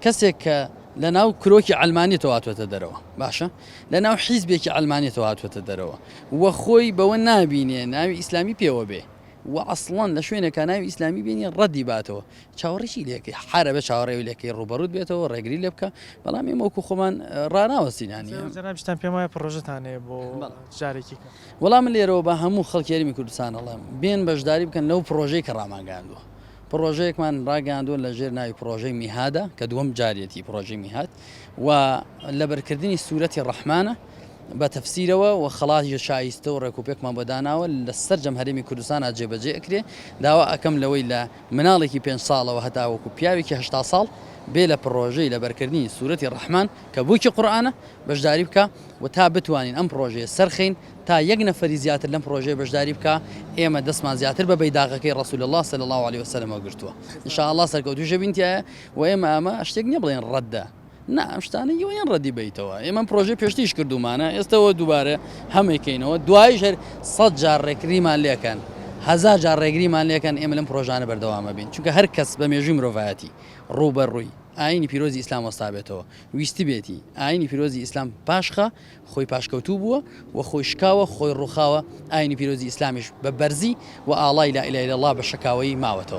کەسێک کە لە ناو کرۆکی ئەلمانیەوە هاتووەتە دەرەوە باشە لە ناو حیزبێکی ئەلمانیەوە هاتووەتە دەرەوە وە خۆی بەوە نابینێ ناوی ئیسلامی پێوە بێ و ئەسڵەن لە شوێنێکە ناوی ئیسلامی بینی ڕەدی باتەوە چاوەڕێکی لێکەی حرە بە چاوەڕێوی لەکەی ڕوبەڕوت بێتەوە ڕێگری لێ بکە بەڵام ئێمەوەکو خۆمان ڕناوەستینانی جنابشتان پێم وایە پرۆژەتانەیە بۆ جارێکی وەڵام من لێرەوە بە هەموو خەڵکی یاریمی کوردستان ئەڵێم بێن بەشداری بکەن لەو پرۆژەی کە ڕاماگەاندووە پرۆژەیەکمان ڕاگەاندووە لە ژێر ناوی پرۆژەی میهادە کە دووەم جارێتی پرۆژەی میهاد و لە بەرکردنی سوورەتی ڕەحمانە بە تەفسیرەوە و خەڵاتی شایستە و ڕێکوپێکمان بەداناوە لە سەرجەم هەرێمی کوردستان جێبەجێ ئەکرێ داوا ئەەکەم لەوەی لە مناڵێکی 5 ساڵەوە هەتاوەکو پیاوێکی 8 ساڵ بێ لە پرۆژەی لە بەرکردنی سوورەتی ڕەحمان کە بووکی قورئانە بەشداری بکە و تا بتوانین ئەم پرۆژەیە سەرخەین تا یەک نەفەری زیاتر لەم پرۆژەیە بەشداری بکە ئێمە دەستمان زیاتر بە بەیداغەکەی ڕەسوول الله صلی الله علیه وسلم گرتووە ان شاء الله سەرکەوتوو ژەبینتیایە و ئێمە ئەمە شتێک نییە بڵێن ڕەددە نا ئەم شتانە یۆیان ڕەدی بیتەوە ئێمە پرۆژەی پێشتیش کردومانە ئێستەوە دووبارە هەمێکینەوە دوایش هەر 100 جار ڕێکریمان لێکەن 1000 جار ڕێگریمان لێکەن ئێمە لەم پرۆژانە بەردەوامە بین چونکە هەر کەس بە مێژووی مرۆڤایەتی ڕوبەڕووی ئاینی پیرۆزی ئیسلام وەستا بێتەوە ویستی بێتی ئاینی پیرۆزی ئیسلام پاشخە خۆی پاشکەوتوو بووە و خۆی شکاوە خۆی ڕووخاوە ئاینی پیرۆزی ئیسلامیش بە بەرزی و ئاڵای لا ئیلاهە ئیلەڵڵاه بە شەکاوەیی ماوەتەوە